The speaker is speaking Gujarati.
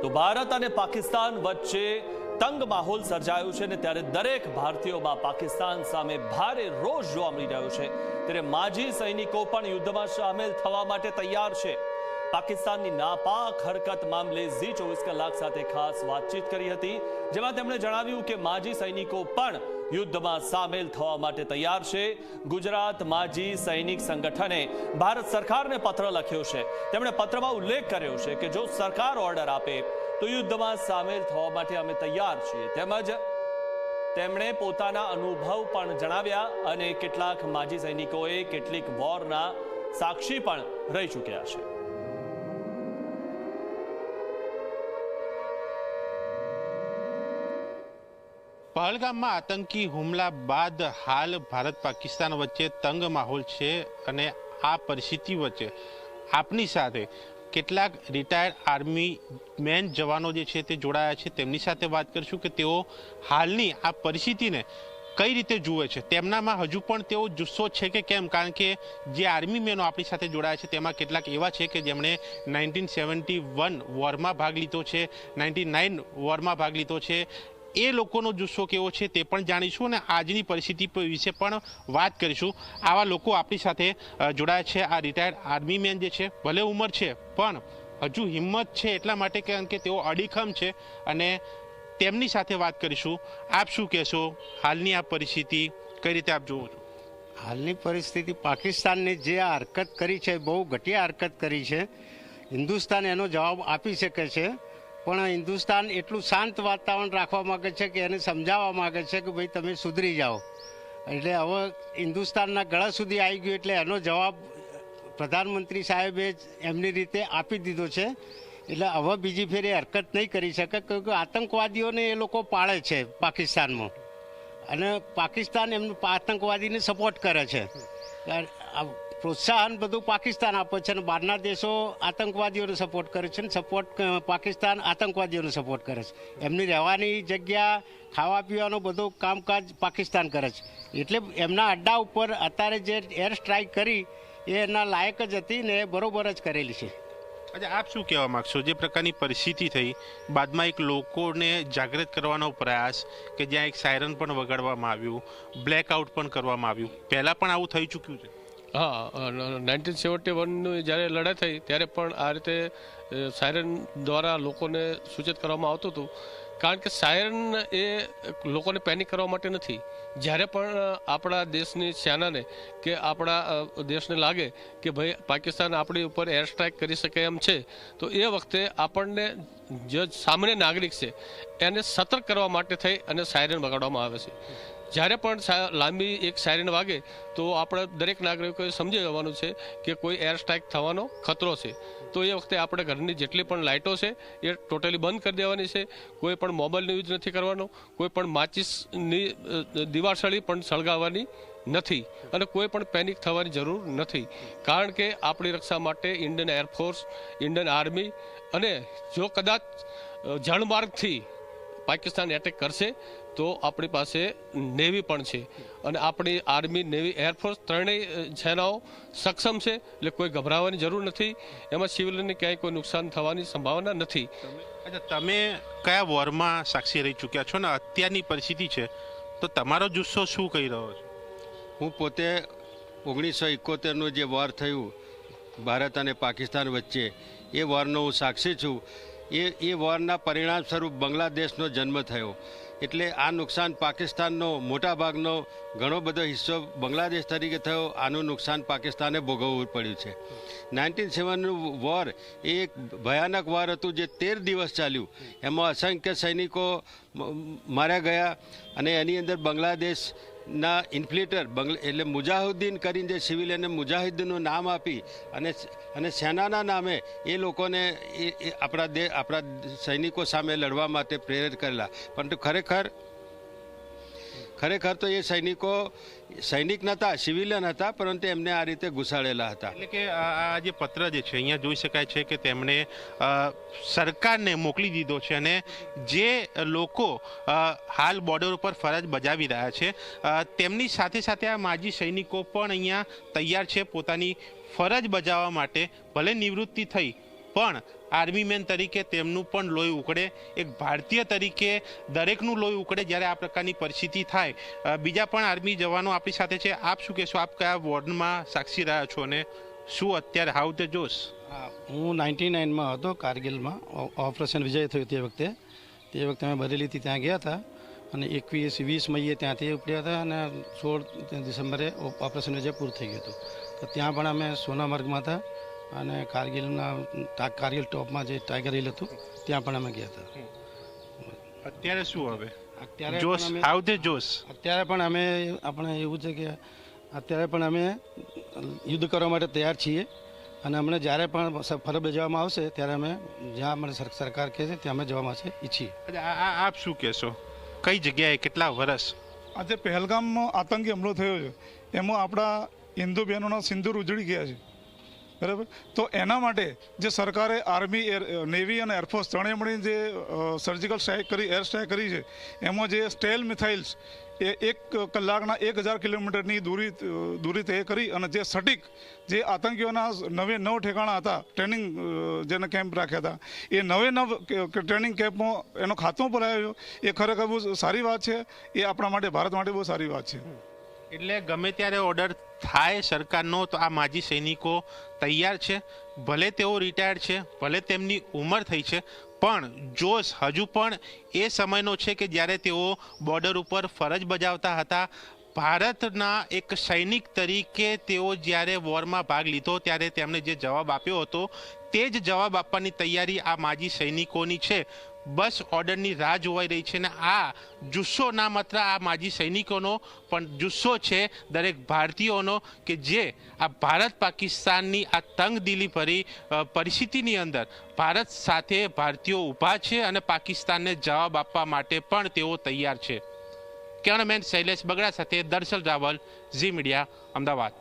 તો ભારત અને પાકિસ્તાન વચ્ચે તંગ માહોલ સર્જાયો છે અને ત્યારે દરેક ભારતીયોમાં પાકિસ્તાન સામે ભારે રોષ જોવા મળી રહ્યો છે। ત્યારે માજી સૈનિકો પણ યુદ્ધમાં સામેલ થવા માટે તૈયાર છે। પાકિસ્તાનની નાપાક હરકત મામલે ઝી 24 કલાક સાથે ખાસ વાતચીત કરી હતી, જેમાં તેમણે જણાવ્યું કે માજી સૈનિકો પણ યુદ્ધમાં સામેલ થવા માટે તૈયાર છે। ગુજરાત માજી સૈનિક સંગઠને ભારત સરકારને પત્ર લખ્યો છે। તેમણે પત્રમાં ઉલ્લેખ કર્યો છે કે જો સરકાર ઓર્ડર આપે તો યુદ્ધમાં સામેલ થવા માટે અમે તૈયાર છીએ। તેમજ તેમણે પોતાના અનુભવ પણ જણાવ્યા અને કેટલાક માજી સૈનિકોએ કેટલીક વોરના સાક્ષી પણ રહી ચૂક્યા છે। पहलगामમાં આતંકી હુમલા બાદ હાલ ભારત પાકિસ્તાન વચ્ચે તંગ માહોલ છે અને આ પરિસ્થિતિ વચ્ચે આપની સાથે કેટલાક રિટાયર્ડ આર્મી મેન જવાનો જે છે તે જોડાયા છે। તેમની સાથે વાત કરીશું કે તેઓ હાલની આ પરિસ્થિતિને કઈ રીતે જુએ છે, તેમનામાં હજુ પણ તેઓ જુસ્સો છે કે કેમ, કારણ કે જે આર્મી મેનો આપણી સાથે જોડાયા છે તેમાં કેટલાક એવા છે કે જેમણે 1971 વોરમાં ભાગ લીધો છે, 99 વોરમાં ભાગ લીધો છે। એ લોકોનો જુસ્સો કેવો છે તે પણ જાણીશું અને આજની પરિસ્થિતિ વિશે પણ વાત કરીશું। આવા લોકો આપણી સાથે જોડાયા છે। આ રિટાયર્ડ આર્મી મેન જે છે, ભલે ઉંમર છે પણ હજુ હિંમત છે એટલા માટે કારણ કે તેઓ અડીખમ છે અને તેમની સાથે વાત કરીશું। આપ શું કહેશો, હાલની આ પરિસ્થિતિ કઈ રીતે આપ જોવો છો? હાલની પરિસ્થિતિ પાકિસ્તાનની જે આ હરકત કરી છે, બહુ ઘટિયા હરકત કરી છે। હિન્દુસ્તાન એનો જવાબ આપી શકે છે, પણ હિન્દુસ્તાન એટલું શાંત વાતાવરણ રાખવા માગે છે કે એને સમજાવવા માગે છે કે ભાઈ તમે સુધરી જાઓ। એટલે હવે હિન્દુસ્તાનના ગળા સુધી આવી ગયું એટલે એનો જવાબ પ્રધાનમંત્રી સાહેબે એમની રીતે આપી દીધો છે। એટલે હવે બીજી ફેરી હરકત નહીં કરી શકે, કે આતંકવાદીઓને એ લોકો પાળે છે પાકિસ્તાનમાં અને પાકિસ્તાન એમનું આતંકવાદીને સપોર્ટ કરે છે। પ્રોત્સાહન બધું પાકિસ્તાન આપે છે અને બહારના દેશો આતંકવાદીઓને સપોર્ટ કરે છે અને પાકિસ્તાન આતંકવાદીઓને સપોર્ટ કરે છે। એમની રહેવાની જગ્યા, ખાવા પીવાનું બધું કામકાજ પાકિસ્તાન કરે છે। એટલે એમના અડ્ડા ઉપર અત્યારે જે એર સ્ટ્રાઇક કરી એ એના લાયક જ હતી ને બરોબર જ કરેલી છે। અચ્છા, આપ શું કહેવા માગશો? જે પ્રકારની પરિસ્થિતિ થઈ બાદમાં એક લોકોને જાગૃત કરવાનો પ્રયાસ કે જ્યાં એક સાયરન પણ વગાડવામાં આવ્યું, બ્લેકઆઉટ પણ કરવામાં આવ્યું, પહેલાં પણ આવું થઈ ચૂક્યું છે? હા, 1971ની જ્યારે લડાઈ થઈ ત્યારે પણ આ રીતે સાયરન દ્વારા લોકોને સૂચિત કરવામાં આવતું હતું, કારણ કે સાયરન એ લોકોને પેનિક કરવા માટે નથી। જ્યારે પણ આપણા દેશની સેનાને કે આપણા દેશને લાગે કે ભાઈ પાકિસ્તાન આપણી ઉપર એર સ્ટ્રાઇક કરી શકે એમ છે, તો એ વખતે આપણને જે સામાન્ય નાગરિક છે એને સતર્ક કરવા માટે થઈ અને સાયરન વગાડવામાં આવે છે। જ્યારે પણ લાંબી એક સાયરન વાગે તો આપણે દરેક નાગરિકોએ સમજી જવાનું છે કે કોઈ એર સ્ટ્રાઇક થવાનો ખતરો છે। તો એ વખતે આપણે ઘરની જેટલી પણ લાઇટો છે એ ટોટલી બંધ કરી દેવાની છે। કોઈ પણ મોબાઈલનો યુઝ નથી કરવાનો, કોઈ પણ માચિસની દિવાસળી પણ સળગાવવાની નથી અને કોઈ પણ પેનિક થવાની જરૂર નથી, કારણ કે આપણી રક્ષા માટે ઇન્ડિયન એરફોર્સ, ઇન્ડિયન આર્મી અને જો કદાચ જળમાર્ગથી પાકિસ્તાન એટેક કરશે તો આપણી પાસે નેવી પણ છે અને આપણી આર્મી, નેવી, એરફોર્સ ત્રણેય સેનાઓ સક્ષમ છે। એટલે કોઈ ગભરાવાની જરૂર નથી, એમાં સિવિલને ક્યાંય કોઈ નુકસાન થવાની સંભાવના નથી। અચ્છા, તમે કયા વોરમાં સાક્ષી રહી ચૂક્યા છો ને અત્યારની પરિસ્થિતિ છે તો તમારો જુસ્સો શું કહી રહ્યો છે? હું પોતે 1971નું જે વોર થયું ભારત અને પાકિસ્તાન વચ્ચે, એ વોરનો હું સાક્ષી છું। એ વોરના પરિણામ સ્વરૂપ બાંગ્લાદેશનો જન્મ થયો। એટલે આ નુકસાન પાકિસ્તાનનો મોટા ભાગનો ઘણો બધો હિસ્સો બાંગ્લાદેશ તરીકે થયો। આનું નુકસાન પાકિસ્તાને ભોગવવું પડ્યું છે। 1971નું વોર એ એક ભયાનક વોર હતું જે 13 દિવસ ચાલ્યું। એમાં અસંખ્ય સૈનિકો માર્યા ગયા અને એની અંદર બાંગ્લાદેશના ઇન્ફિલ્ટર એટલે મુજાહિદ્દીન કરીને જે સિવિલિયનને મુજાહિદ્દીનનું નામ આપી અને સેનાના નામે એ લોકોને આપણા સૈનિકો સામે લડવા માટે પ્રેરિત કરેલા। પરંતુ ખરેખર તો એ સૈનિક નહોતા, સિવિલિયન હતા, પરંતુ એમને આ રીતે ઘુસાડેલા હતા। એટલે કે આ જે પત્ર જે છે અહીંયા જોઈ શકાય છે કે તેમણે સરકારને મોકલી દીધો છે અને જે લોકો હાલ બોર્ડર ઉપર ફરજ બજાવી રહ્યા છે તેમની સાથે સાથે આ માજી સૈનિકો પણ અહીંયા તૈયાર છે પોતાની ફરજ બજાવવા માટે। ભલે નિવૃત્તિ થઈ પણ આર્મી મેન તરીકે તેમનું પણ લોહી ઉકળે, એક ભારતીય તરીકે દરેકનું લોહી ઉકળે જ્યારે આ પ્રકારની પરિસ્થિતિ થાય. બીજા પણ આર્મી જવાનો આપણી સાથે છે. આપ શું કહેશો? આપ કયા વોર્ડમાં સાક્ષી રહ્યા છો અને શું અત્યારે હાઉ ધ જોશ? હું 99માં હતો કારગિલમાં. ઓપરેશન વિજય થયું તે વખતે અમે બરેલીથી ત્યાં ગયા હતા અને 20 મઈએ ત્યાંથી ઉપડ્યા હતા અને 16 ડિસેમ્બરે ઓપરેશન વિજય પૂરું થઈ ગયું હતું. તો ત્યાં પણ અમે સોનામર્ગમાં હતા અને કારગિલ ટોપમાં જે ટાઈગર હિલ હતું ત્યાં પણ અમે ગયા હતા. અત્યારે શું હવે અત્યારે જોશ? હાઉ ધ જોશ? અત્યારે પણ આપણે એવું છે કે અત્યારે પણ અમે યુદ્ધ કરવા માટે તૈયાર છીએ અને અમને જ્યારે પણ ફરજ બજાવવામાં આવશે ત્યારે અમે જ્યાં અમને સરકાર કહે છે ત્યાં અમે જવા માટે ઈચ્છીએ. આપ શું કહેશો? કઈ જગ્યાએ કેટલા વર્ષ? આજે પહેલગામમાં આતંકી હુમલો થયો છે એમાં આપણા હિન્દુ બહેનોના સિંદૂર ઉજળી ગયા છે, બરાબર. તો એના માટે જે સરકારે આર્મી, નેવી અને એરફોર્સ ત્રણેય મળીને જે સર્જિકલ સ્ટ્રાઇક કરી, એર સ્ટ્રાઇક કરી છે, એમાં જે સ્ટેલ મિસાઇલ્સ એ 1 કલાકના 1000 કિલોમીટરની દૂરી તય કરી અને જે સટીક જે આતંકીઓના 9 ઠેકાણા હતા, ટ્રેનિંગ જેને કેમ્પ રાખ્યા હતા, એ 9 ટ્રેનિંગ કેમ્પમાં એનો ખાત્મો બોલાવ્યો. એ ખરેખર બહુ સારી વાત છે. એ આપણા માટે, ભારત માટે બહુ સારી વાત છે. એટલે ગમે ત્યારે ઓર્ડર થાય સરકારનો તો આ માજી સૈનિકો તૈયાર છે. ભલે તેઓ રિટાયર્ડ છે, ભલે તેમની ઉંમર થઈ છે, પણ જોશ હજુ પણ એ સમયનો છે કે જ્યારે તેઓ બોર્ડર ઉપર ફરજ બજાવતા હતા. ભારતના એક સૈનિક તરીકે તેઓ જ્યારે વોરમાં ભાગ લીધો ત્યારે તેમણે જે જવાબ આપ્યો હતો તે જ જવાબ આપવાની તૈયારી આ માજી સૈનિકોની છે. બસ ઓર્ડરની રાહ જોવાઈ રહી છે. ને આ જુસ્સો ના માત્ર આ માજી સૈનિકોનો પણ જુસ્સો છે દરેક ભારતીયોનો કે જે આ ભારત પાકિસ્તાનની આ તંગદિલી ભરી પરિસ્થિતિની અંદર ભારત સાથે ભારતીયો ઊભા છે અને પાકિસ્તાનને જવાબ આપવા માટે પણ તેઓ તૈયાર છે. કેમેરામેન શૈલેષ બગડા સાથે દર્શલ રાવલ, ઝી મીડિયા, અમદાવાદ.